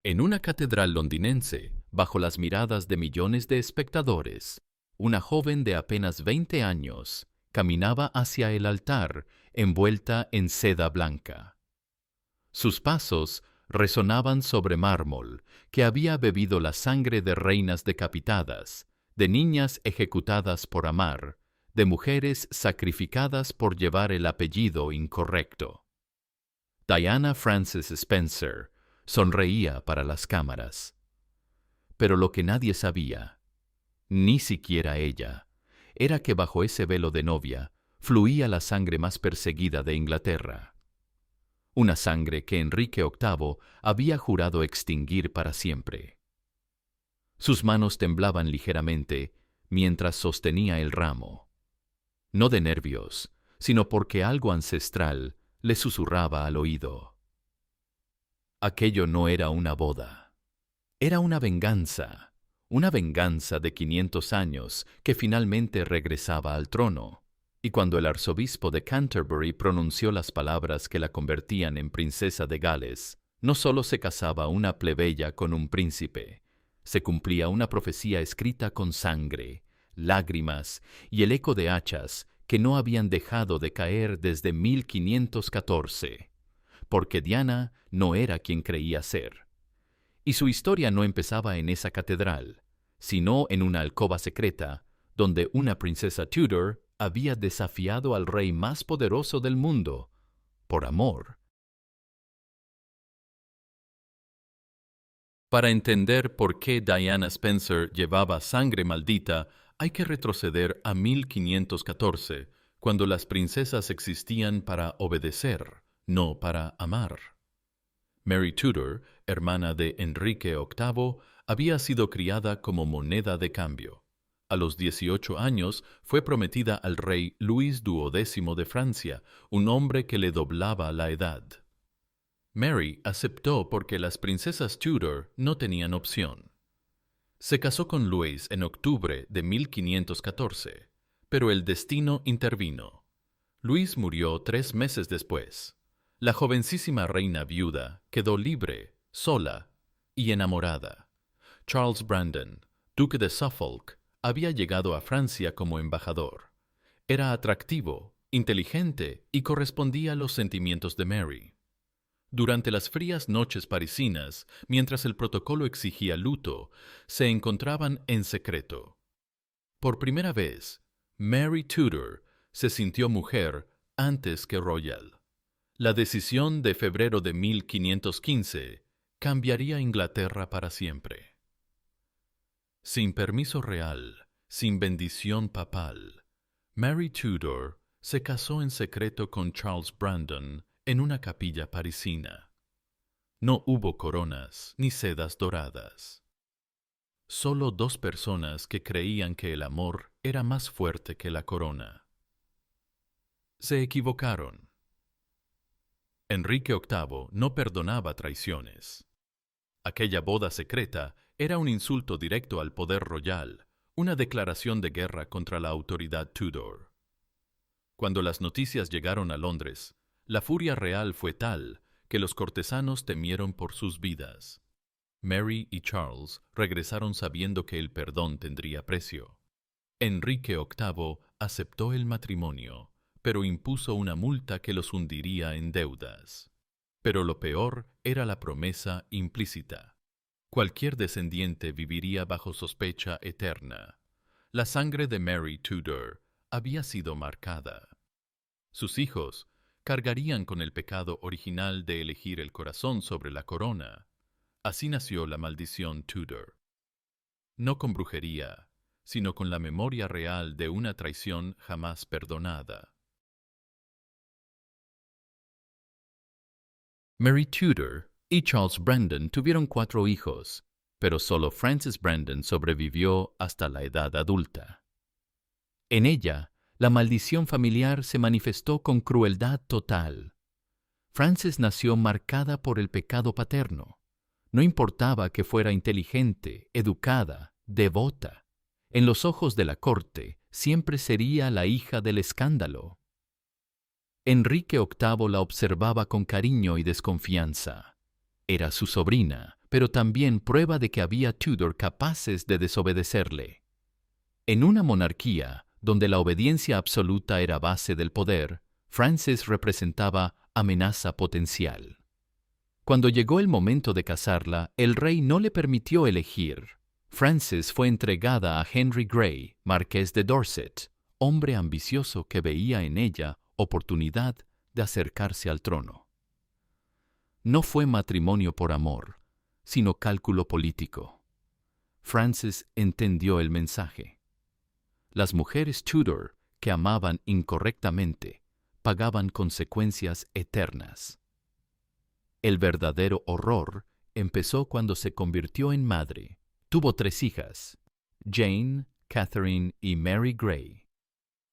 En una catedral londinense, bajo las miradas de millones de espectadores, una joven de apenas 20 años caminaba hacia el altar envuelta en seda blanca. Sus pasos resonaban sobre mármol que había bebido la sangre de reinas decapitadas, de niñas ejecutadas por amar, de mujeres sacrificadas por llevar el apellido incorrecto. Diana Frances Spencer sonreía para las cámaras. Pero lo que nadie sabía, ni siquiera ella, era que bajo ese velo de novia fluía la sangre más perseguida de Inglaterra. Una sangre que Enrique VIII había jurado extinguir para siempre. Sus manos temblaban ligeramente mientras sostenía el ramo. No de nervios, sino porque algo ancestral le susurraba al oído. Aquello no era una boda. Era una venganza de 500 años que finalmente regresaba al trono. Y cuando el arzobispo de Canterbury pronunció las palabras que la convertían en princesa de Gales, no solo se casaba una plebeya con un príncipe, se cumplía una profecía escrita con sangre, lágrimas y el eco de hachas que no habían dejado de caer desde 1514, porque Diana no era quien creía ser. Y su historia no empezaba en esa catedral, sino en una alcoba secreta, donde una princesa Tudor había desafiado al rey más poderoso del mundo, por amor. Para entender por qué Diana Spencer llevaba sangre maldita, hay que retroceder a 1514, cuando las princesas existían para obedecer, no para amar. Mary Tudor, hermana de Enrique VIII, había sido criada como moneda de cambio. A los 18 años fue prometida al rey Luis XII de Francia, un hombre que le doblaba la edad. Mary aceptó porque las princesas Tudor no tenían opción. Se casó con Luis en octubre de 1514, pero el destino intervino. Luis murió 3 meses después. La jovencísima reina viuda quedó libre, sola y enamorada. Charles Brandon, duque de Suffolk, había llegado a Francia como embajador. Era atractivo, inteligente y correspondía a los sentimientos de Mary. Durante las frías noches parisinas, mientras el protocolo exigía luto, se encontraban en secreto. Por primera vez, Mary Tudor se sintió mujer antes que royal. La decisión de febrero de 1515 cambiaría Inglaterra para siempre. Sin permiso real, sin bendición papal, Mary Tudor se casó en secreto con Charles Brandon en una capilla parisina. No hubo coronas ni sedas doradas. Solo 2 personas que creían que el amor era más fuerte que la corona. Se equivocaron. Enrique VIII no perdonaba traiciones. Aquella boda secreta era un insulto directo al poder royal, una declaración de guerra contra la autoridad Tudor. Cuando las noticias llegaron a Londres, la furia real fue tal que los cortesanos temieron por sus vidas. Mary y Charles regresaron sabiendo que el perdón tendría precio. Enrique VIII aceptó el matrimonio, pero impuso una multa que los hundiría en deudas. Pero lo peor era la promesa implícita. Cualquier descendiente viviría bajo sospecha eterna. La sangre de Mary Tudor había sido marcada. Sus hijos cargarían con el pecado original de elegir el corazón sobre la corona. Así nació la maldición Tudor. No con brujería, sino con la memoria real de una traición jamás perdonada. Mary Tudor y Charles Brandon tuvieron 4 hijos, pero solo Frances Brandon sobrevivió hasta la edad adulta. En ella, la maldición familiar se manifestó con crueldad total. Frances nació marcada por el pecado paterno. No importaba que fuera inteligente, educada, devota. En los ojos de la corte, siempre sería la hija del escándalo. Enrique VIII la observaba con cariño y desconfianza. Era su sobrina, pero también prueba de que había Tudor capaces de desobedecerle. En una monarquía donde la obediencia absoluta era base del poder, Frances representaba amenaza potencial. Cuando llegó el momento de casarla, el rey no le permitió elegir. Frances fue entregada a Henry Grey, marqués de Dorset, hombre ambicioso que veía en ella oportunidad de acercarse al trono. No fue matrimonio por amor, sino cálculo político. Frances entendió el mensaje. Las mujeres Tudor, que amaban incorrectamente, pagaban consecuencias eternas. El verdadero horror empezó cuando se convirtió en madre. Tuvo 3 hijas, Jane, Catherine y Mary Grey.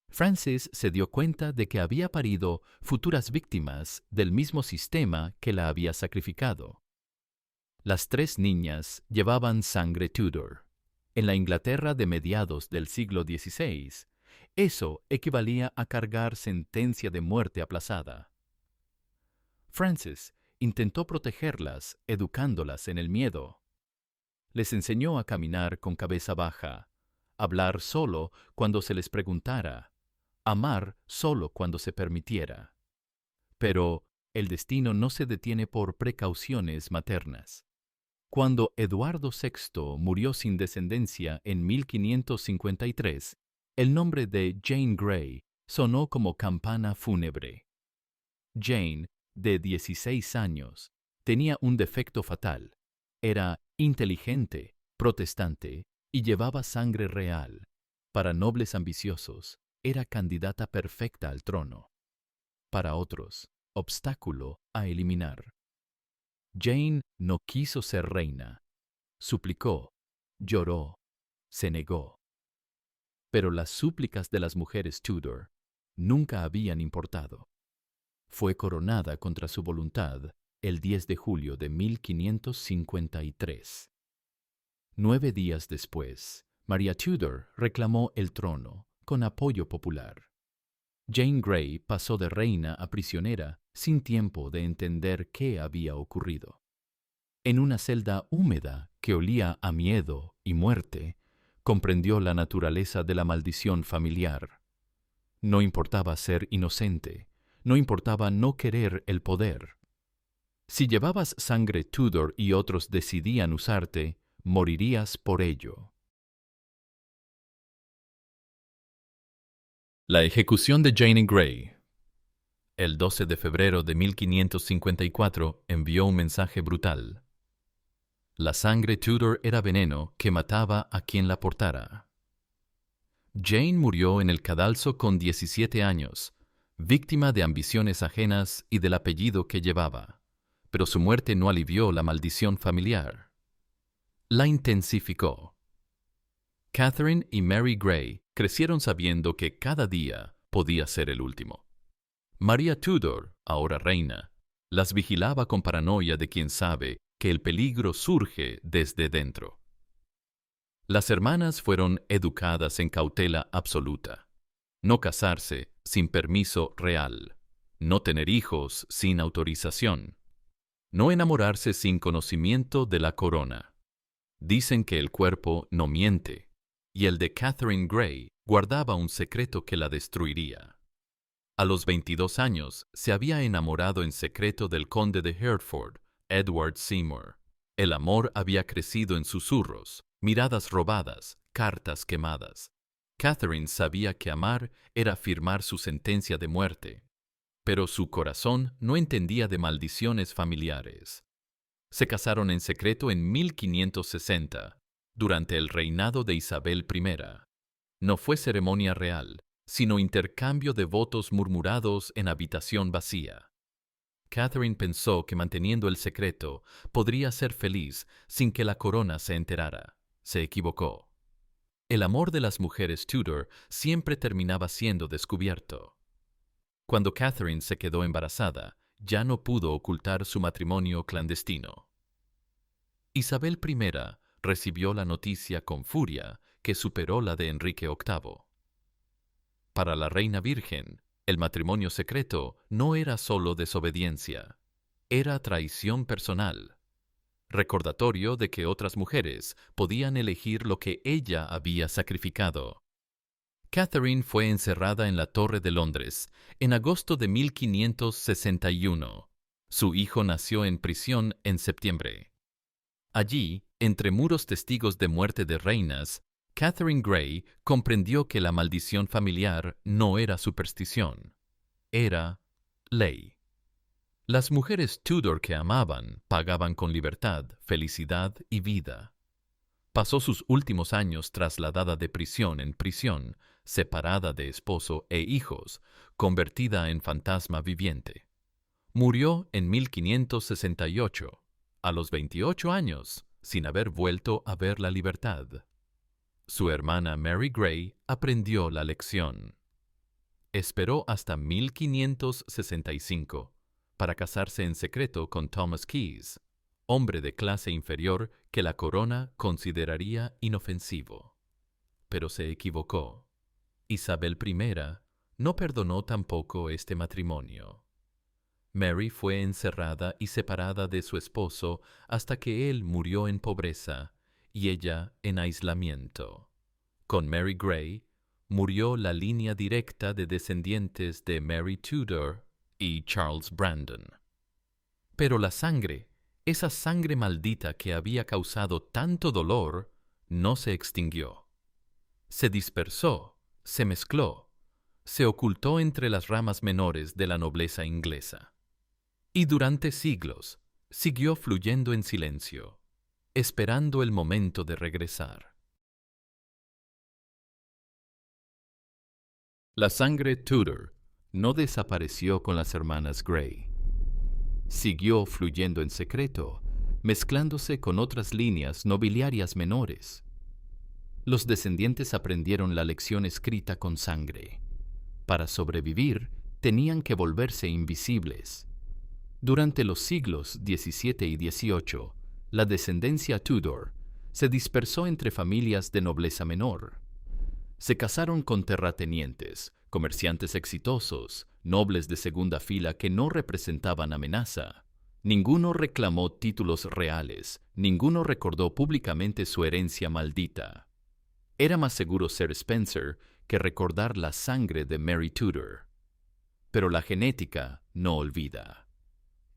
Frances se dio cuenta de que había parido futuras víctimas del mismo sistema que la había sacrificado. Las 3 niñas llevaban sangre Tudor. En la Inglaterra de mediados del siglo XVI, eso equivalía a cargar sentencia de muerte aplazada. Frances intentó protegerlas, educándolas en el miedo. Les enseñó a caminar con cabeza baja, hablar solo cuando se les preguntara, amar solo cuando se permitiera. Pero el destino no se detiene por precauciones maternas. Cuando Eduardo VI murió sin descendencia en 1553, el nombre de Jane Grey sonó como campana fúnebre. Jane, de 16 años, tenía un defecto fatal. Era inteligente, protestante y llevaba sangre real. Para nobles ambiciosos, era candidata perfecta al trono. Para otros, obstáculo a eliminar. Jane no quiso ser reina. Suplicó, lloró, se negó. Pero las súplicas de las mujeres Tudor nunca habían importado. Fue coronada contra su voluntad el 10 de julio de 1553. 9 días después, María Tudor reclamó el trono con apoyo popular. Jane Grey pasó de reina a prisionera sin tiempo de entender qué había ocurrido. En una celda húmeda que olía a miedo y muerte, comprendió la naturaleza de la maldición familiar. No importaba ser inocente, no importaba no querer el poder. Si llevabas sangre Tudor y otros decidían usarte, morirías por ello. La ejecución de Jane Grey. El 12 de febrero de 1554 envió un mensaje brutal. La sangre Tudor era veneno que mataba a quien la portara. Jane murió en el cadalso con 17 años, víctima de ambiciones ajenas y del apellido que llevaba, pero su muerte no alivió la maldición familiar. La intensificó. Catherine y Mary Grey crecieron sabiendo que cada día podía ser el último. María Tudor, ahora reina, las vigilaba con paranoia de quien sabe que el peligro surge desde dentro. Las hermanas fueron educadas en cautela absoluta. No casarse sin permiso real. No tener hijos sin autorización. No enamorarse sin conocimiento de la corona. Dicen que el cuerpo no miente, y el de Catherine Grey guardaba un secreto que la destruiría. A los 22 años se había enamorado en secreto del conde de Hertford, Edward Seymour. El amor había crecido en susurros, miradas robadas, cartas quemadas. Catherine sabía que amar era firmar su sentencia de muerte, pero su corazón no entendía de maldiciones familiares. Se casaron en secreto en 1560, durante el reinado de Isabel I. No fue ceremonia real, sino intercambio de votos murmurados en habitación vacía. Catherine pensó que manteniendo el secreto podría ser feliz sin que la corona se enterara. Se equivocó. El amor de las mujeres Tudor siempre terminaba siendo descubierto. Cuando Catherine se quedó embarazada, ya no pudo ocultar su matrimonio clandestino. Isabel I recibió la noticia con furia que superó la de Enrique VIII. Para la reina virgen, el matrimonio secreto no era solo desobediencia, era traición personal. recordatorio de que otras mujeres podían elegir lo que ella había sacrificado. Catherine fue encerrada en la Torre de Londres en agosto de 1561. Su hijo nació en prisión en septiembre. Allí, entre muros testigos de muerte de reinas, Catherine Grey comprendió que la maldición familiar no era superstición, era ley. Las mujeres Tudor que amaban pagaban con libertad, felicidad y vida. Pasó sus últimos años trasladada de prisión en prisión, separada de esposo e hijos, convertida en fantasma viviente. Murió en 1568, a los 28 años, sin haber vuelto a ver la libertad. Su hermana Mary Grey aprendió la lección. Esperó hasta 1565 para casarse en secreto con Thomas Keyes, hombre de clase inferior que la corona consideraría inofensivo. Pero se equivocó. Isabel I no perdonó tampoco este matrimonio. Mary fue encerrada y separada de su esposo hasta que él murió en pobreza y ella en aislamiento. Con Mary Grey murió la línea directa de descendientes de Mary Tudor y Charles Brandon. Pero la sangre, esa sangre maldita que había causado tanto dolor, no se extinguió. Se dispersó, se mezcló, se ocultó entre las ramas menores de la nobleza inglesa. Y durante siglos siguió fluyendo en silencio, esperando el momento de regresar. La sangre Tudor no desapareció con las hermanas Grey. Siguió fluyendo en secreto, mezclándose con otras líneas nobiliarias menores. Los descendientes aprendieron la lección escrita con sangre. Para sobrevivir, tenían que volverse invisibles. Durante los siglos XVII y XVIII, la descendencia Tudor se dispersó entre familias de nobleza menor. Se casaron con terratenientes, comerciantes exitosos, nobles de segunda fila que no representaban amenaza. Ninguno reclamó títulos reales, ninguno recordó públicamente su herencia maldita. Era más seguro ser Spencer que recordar la sangre de Mary Tudor. Pero la genética no olvida.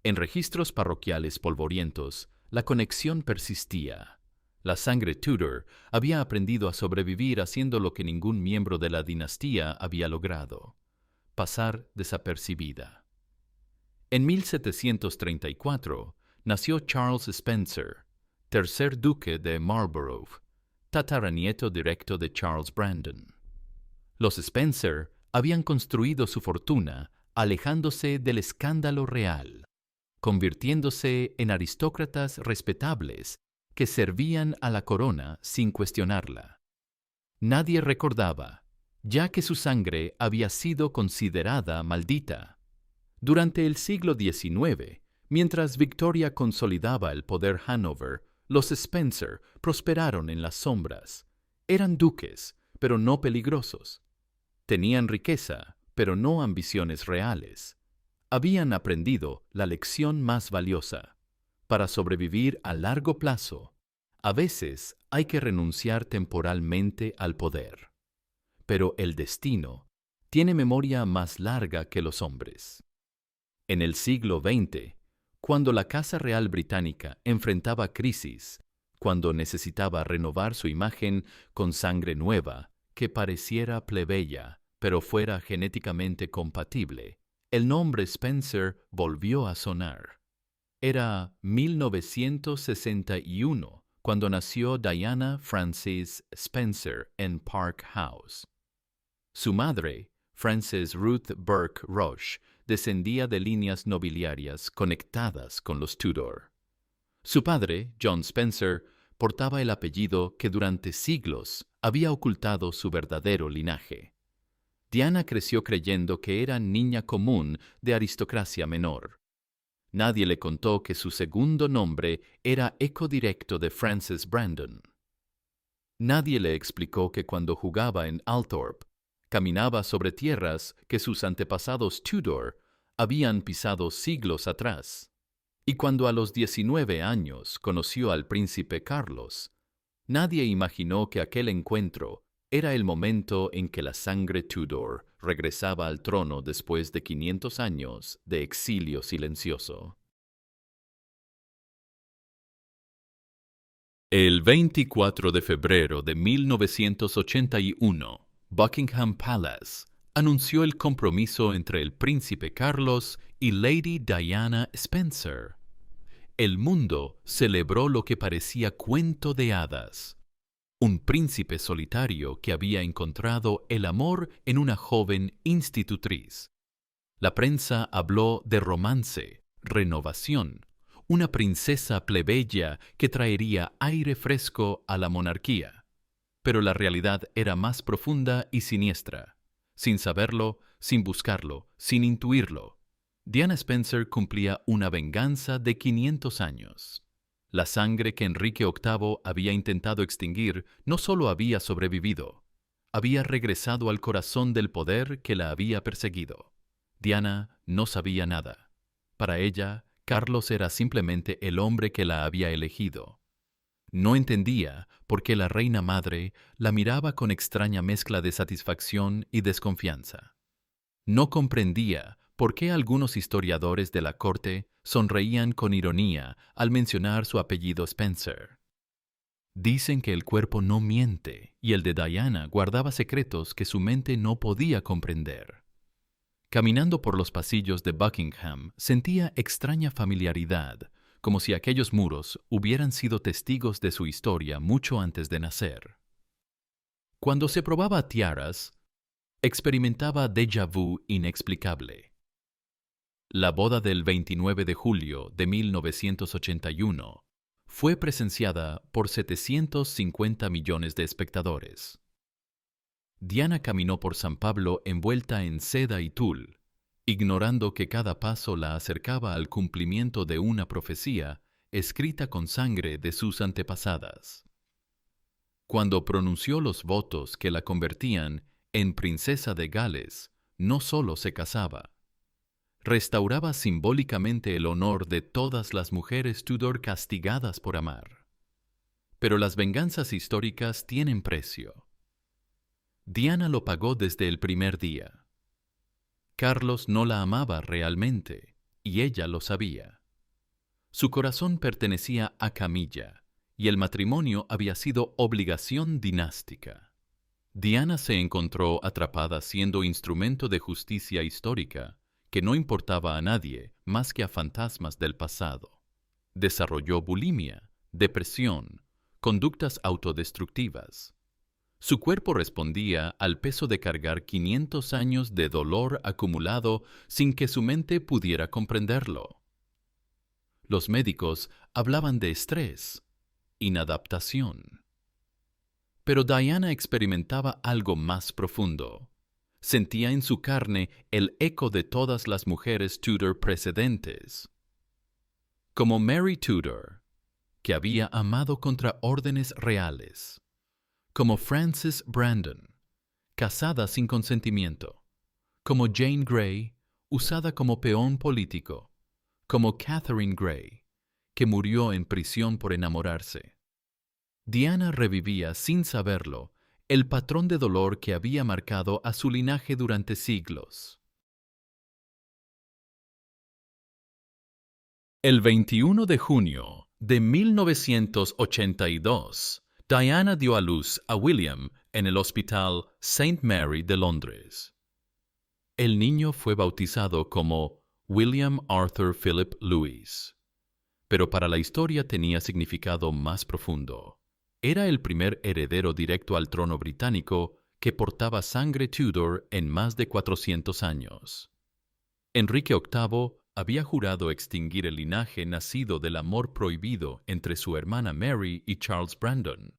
En registros parroquiales polvorientos, la conexión persistía. La sangre Tudor había aprendido a sobrevivir haciendo lo que ningún miembro de la dinastía había logrado: pasar desapercibida. En 1734 nació Charles Spencer, tercer duque de Marlborough, tataranieto directo de Charles Brandon. Los Spencer habían construido su fortuna alejándose del escándalo real, convirtiéndose en aristócratas respetables que servían a la corona sin cuestionarla. Nadie recordaba, ya que su sangre había sido considerada maldita. Durante el siglo XIX, mientras Victoria consolidaba el poder Hanover, los Spencer prosperaron en las sombras. Eran duques, pero no peligrosos. Tenían riqueza, pero no ambiciones reales. Habían aprendido la lección más valiosa. Para sobrevivir a largo plazo, a veces hay que renunciar temporalmente al poder. Pero el destino tiene memoria más larga que los hombres. En el siglo XX, cuando la Casa Real Británica enfrentaba crisis, cuando necesitaba renovar su imagen con sangre nueva, que pareciera plebeya, pero fuera genéticamente compatible, el nombre Spencer volvió a sonar. Era 1961 cuando nació Diana Frances Spencer en Park House. Su madre, Frances Ruth Burke Roche, descendía de líneas nobiliarias conectadas con los Tudor. Su padre, John Spencer, portaba el apellido que durante siglos había ocultado su verdadero linaje. Diana creció creyendo que era niña común de aristocracia menor. Nadie le contó que su segundo nombre era eco directo de Frances Brandon. Nadie le explicó que cuando jugaba en Althorp, caminaba sobre tierras que sus antepasados Tudor habían pisado siglos atrás, Y cuando a los 19 años conoció al príncipe Carlos, nadie imaginó que aquel encuentro era el momento en que la sangre Tudor regresaba al trono después de 500 años de exilio silencioso. El 24 de febrero de 1981, Buckingham Palace anunció el compromiso entre el príncipe Carlos y Lady Diana Spencer. El mundo celebró lo que parecía cuento de hadas. Un príncipe solitario que había encontrado el amor en una joven institutriz. La prensa habló de romance, renovación, una princesa plebeya que traería aire fresco a la monarquía. Pero la realidad era más profunda y siniestra. Sin saberlo, sin buscarlo, sin intuirlo, Diana Spencer cumplía una venganza de 500 años. La sangre que Enrique VIII había intentado extinguir no solo había sobrevivido, había regresado al corazón del poder que la había perseguido. Diana no sabía nada. Para ella, Carlos era simplemente el hombre que la había elegido. No entendía por qué la reina madre la miraba con extraña mezcla de satisfacción y desconfianza. No comprendía por qué algunos historiadores de la corte sonreían con ironía al mencionar su apellido Spencer. Dicen que el cuerpo no miente y el de Diana guardaba secretos que su mente no podía comprender. Caminando por los pasillos de Buckingham, sentía extraña familiaridad, como si aquellos muros hubieran sido testigos de su historia mucho antes de nacer. Cuando se probaba tiaras, experimentaba déjà vu inexplicable. La boda del 29 de julio de 1981 fue presenciada por 750 millones de espectadores. Diana caminó por San Pablo envuelta en seda y tul, ignorando que cada paso la acercaba al cumplimiento de una profecía escrita con sangre de sus antepasadas. Cuando pronunció los votos que la convertían en princesa de Gales, no solo se casaba, restauraba simbólicamente el honor de todas las mujeres Tudor castigadas por amar. Pero las venganzas históricas tienen precio. Diana lo pagó desde el primer día. Carlos no la amaba realmente, y ella lo sabía. Su corazón pertenecía a Camilla, y el matrimonio había sido obligación dinástica. Diana se encontró atrapada siendo instrumento de justicia histórica que no importaba a nadie más que a fantasmas del pasado. Desarrolló bulimia, depresión, conductas autodestructivas. Su cuerpo respondía al peso de cargar 500 años de dolor acumulado sin que su mente pudiera comprenderlo. Los médicos hablaban de estrés, inadaptación. Pero Diana experimentaba algo más profundo. Sentía en su carne el eco de todas las mujeres Tudor precedentes. Como Mary Tudor, que había amado contra órdenes reales. Como Frances Brandon, casada sin consentimiento. Como Jane Grey, usada como peón político. Como Catherine Grey, que murió en prisión por enamorarse. Diana revivía, sin saberlo, el patrón de dolor que había marcado a su linaje durante siglos. El 21 de junio de 1982, Diana dio a luz a William en el Hospital St. Mary de Londres. El niño fue bautizado como William Arthur Philip Louis, pero para la historia tenía significado más profundo. Era el primer heredero directo al trono británico que portaba sangre Tudor en más de 400 años. Enrique VIII había jurado extinguir el linaje nacido del amor prohibido entre su hermana Mary y Charles Brandon.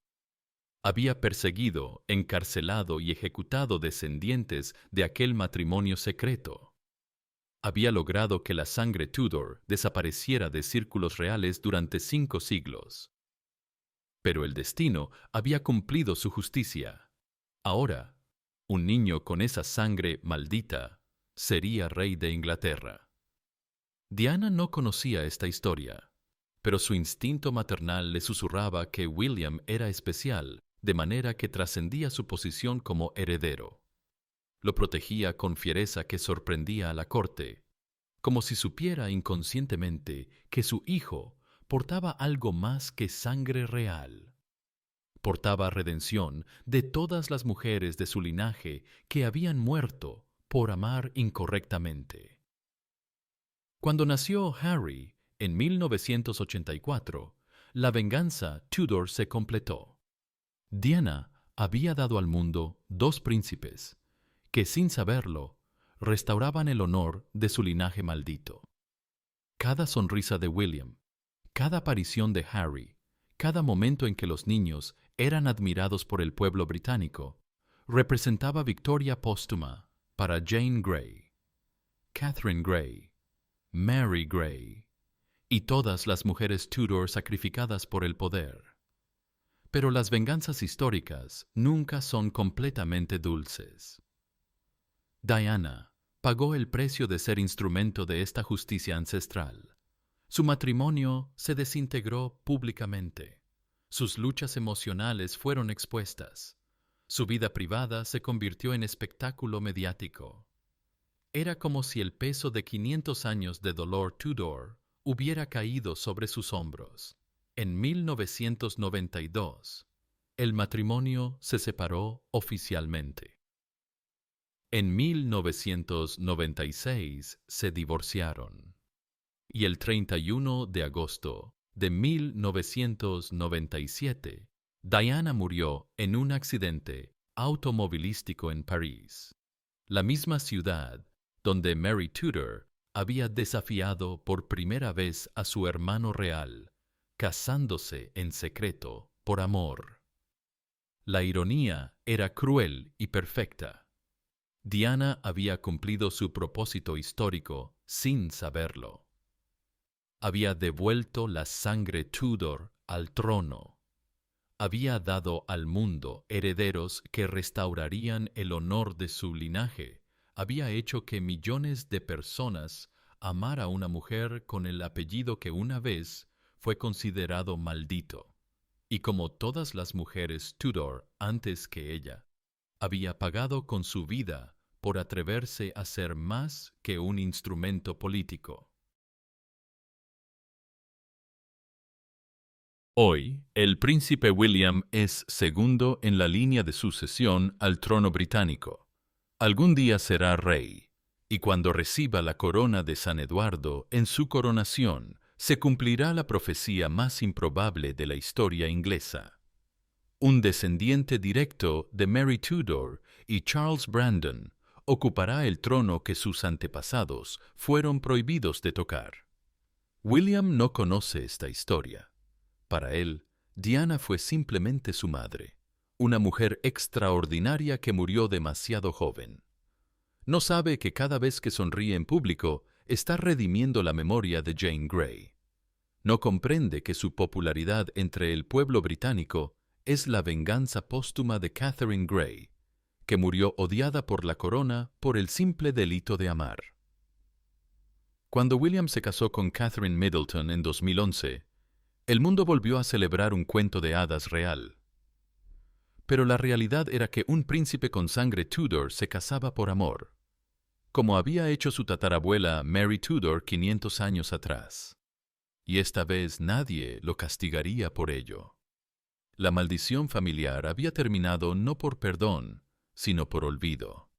Había perseguido, encarcelado y ejecutado descendientes de aquel matrimonio secreto. Había logrado que la sangre Tudor desapareciera de círculos reales durante 5 siglos. Pero el destino había cumplido su justicia. Ahora, un niño con esa sangre maldita sería rey de Inglaterra. Diana no conocía esta historia, pero su instinto maternal le susurraba que William era especial, de manera que trascendía su posición como heredero. Lo protegía con fiereza que sorprendía a la corte, como si supiera inconscientemente que su hijo portaba algo más que sangre real. Portaba redención de todas las mujeres de su linaje que habían muerto por amar incorrectamente. Cuando nació Harry, en 1984, la venganza Tudor se completó. Diana había dado al mundo dos príncipes que, sin saberlo, restauraban el honor de su linaje maldito. Cada sonrisa de William, cada aparición de Harry, cada momento en que los niños eran admirados por el pueblo británico, representaba victoria póstuma para Jane Grey, Catherine Grey, Mary Grey y todas las mujeres Tudor sacrificadas por el poder. Pero las venganzas históricas nunca son completamente dulces. Diana pagó el precio de ser instrumento de esta justicia ancestral. Su matrimonio se desintegró públicamente. Sus luchas emocionales fueron expuestas. Su vida privada se convirtió en espectáculo mediático. Era como si el peso de 500 años de dolor Tudor hubiera caído sobre sus hombros. En 1992, el matrimonio se separó oficialmente. En 1996 se divorciaron. Y el 31 de agosto de 1997, Diana murió en un accidente automovilístico en París, la misma ciudad donde Mary Tudor había desafiado por primera vez a su hermano real, casándose en secreto por amor. La ironía era cruel y perfecta. Diana había cumplido su propósito histórico sin saberlo. Había devuelto la sangre Tudor al trono. Había dado al mundo herederos que restaurarían el honor de su linaje. Había hecho que millones de personas amara a una mujer con el apellido que una vez fue considerado maldito. Y como todas las mujeres Tudor antes que ella, había pagado con su vida por atreverse a ser más que un instrumento político. Hoy, el príncipe William es segundo en la línea de sucesión al trono británico. Algún día será rey, y cuando reciba la corona de San Eduardo en su coronación, se cumplirá la profecía más improbable de la historia inglesa. Un descendiente directo de Mary Tudor y Charles Brandon ocupará el trono que sus antepasados fueron prohibidos de tocar. William no conoce esta historia. Para él, Diana fue simplemente su madre, una mujer extraordinaria que murió demasiado joven. No sabe que cada vez que sonríe en público está redimiendo la memoria de Jane Grey. No comprende que su popularidad entre el pueblo británico es la venganza póstuma de Catherine Grey, que murió odiada por la corona por el simple delito de amar. Cuando William se casó con Catherine Middleton en 2011, el mundo volvió a celebrar un cuento de hadas real. Pero la realidad era que un príncipe con sangre Tudor se casaba por amor, como había hecho su tatarabuela Mary Tudor 500 años atrás. Y esta vez nadie lo castigaría por ello. La maldición familiar había terminado no por perdón, sino por olvido.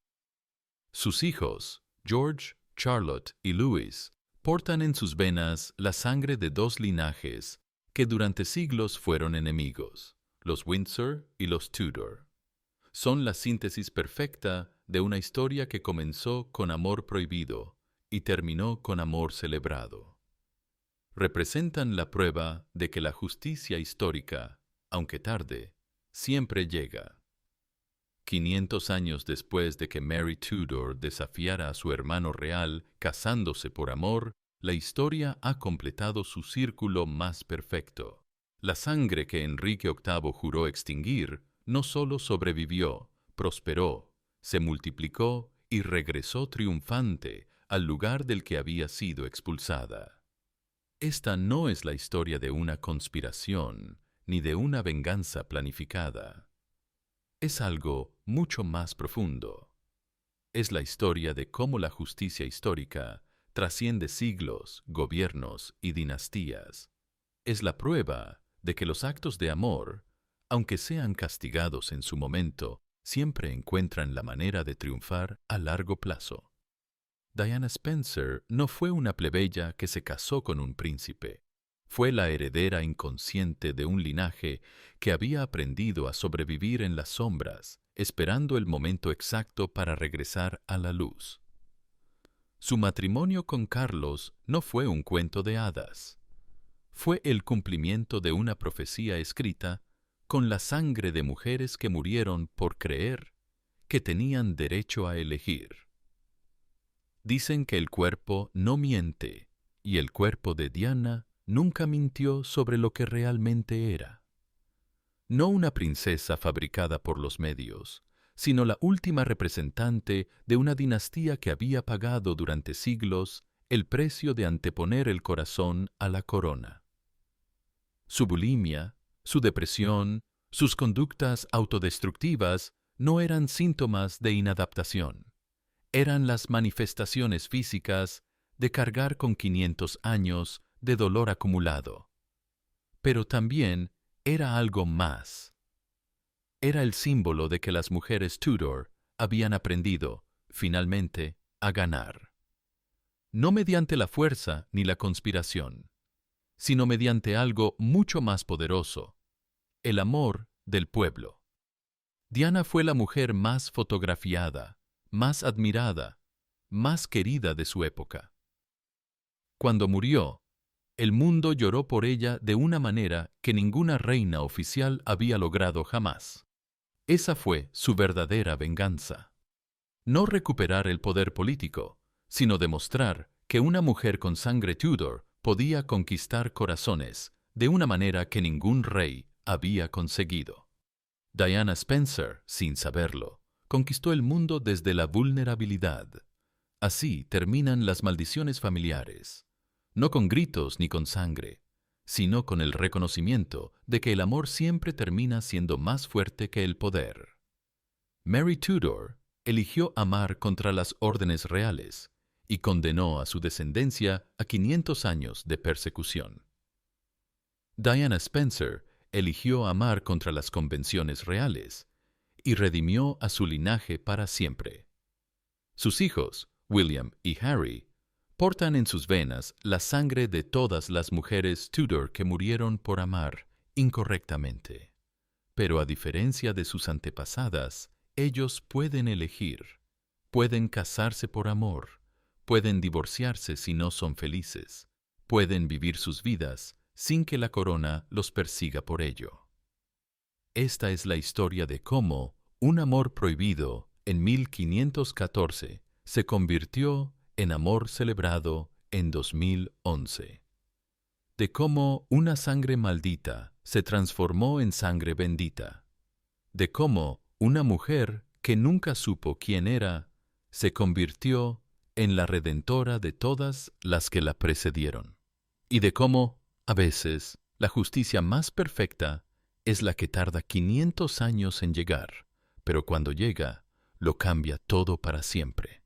Sus hijos, George, Charlotte y Louis, portan en sus venas la sangre de dos linajes que durante siglos fueron enemigos, los Windsor y los Tudor. Son la síntesis perfecta de una historia que comenzó con amor prohibido y terminó con amor celebrado. Representan la prueba de que la justicia histórica, aunque tarde, siempre llega. 500 años después de que Mary Tudor desafiara a su hermano real casándose por amor, la historia ha completado su círculo más perfecto. La sangre que Enrique VIII juró extinguir no solo sobrevivió, prosperó, se multiplicó y regresó triunfante al lugar del que había sido expulsada. Esta no es la historia de una conspiración ni de una venganza planificada. Es algo mucho más profundo. Es la historia de cómo la justicia histórica trasciende siglos, gobiernos y dinastías. Es la prueba de que los actos de amor, aunque sean castigados en su momento, siempre encuentran la manera de triunfar a largo plazo. Diana Spencer no fue una plebeya que se casó con un príncipe. Fue la heredera inconsciente de un linaje que había aprendido a sobrevivir en las sombras, esperando el momento exacto para regresar a la luz. Su matrimonio con Carlos no fue un cuento de hadas. Fue el cumplimiento de una profecía escrita con la sangre de mujeres que murieron por creer que tenían derecho a elegir. Dicen que el cuerpo no miente, y el cuerpo de Diana nunca mintió sobre lo que realmente era. No una princesa fabricada por los medios, sino la última representante de una dinastía que había pagado durante siglos el precio de anteponer el corazón a la corona. Su bulimia, su depresión, sus conductas autodestructivas no eran síntomas de inadaptación. Eran las manifestaciones físicas de cargar con 500 años de dolor acumulado. Pero también era algo más. Era el símbolo de que las mujeres Tudor habían aprendido, finalmente, a ganar. No mediante la fuerza ni la conspiración, sino mediante algo mucho más poderoso, el amor del pueblo. Diana fue la mujer más fotografiada, más admirada, más querida de su época. Cuando murió, el mundo lloró por ella de una manera que ninguna reina oficial había logrado jamás. Esa fue su verdadera venganza. No recuperar el poder político, sino demostrar que una mujer con sangre Tudor podía conquistar corazones de una manera que ningún rey había conseguido. Diana Spencer, sin saberlo, conquistó el mundo desde la vulnerabilidad. Así terminan las maldiciones familiares, no con gritos ni con sangre, sino con el reconocimiento de que el amor siempre termina siendo más fuerte que el poder. Mary Tudor eligió amar contra las órdenes reales y condenó a su descendencia a 500 años de persecución. Diana Spencer eligió amar contra las convenciones reales y redimió a su linaje para siempre. Sus hijos, William y Harry, portan en sus venas la sangre de todas las mujeres Tudor que murieron por amar incorrectamente. Pero a diferencia de sus antepasadas, ellos pueden elegir, pueden casarse por amor, pueden divorciarse si no son felices, pueden vivir sus vidas sin que la corona los persiga por ello. Esta es la historia de cómo un amor prohibido en 1514 se convirtió en amor celebrado en 2011. De cómo una sangre maldita se transformó en sangre bendita. De cómo una mujer que nunca supo quién era se convirtió en la redentora de todas las que la precedieron. Y de cómo, a veces, la justicia más perfecta es la que tarda 500 años en llegar, pero cuando llega, lo cambia todo para siempre.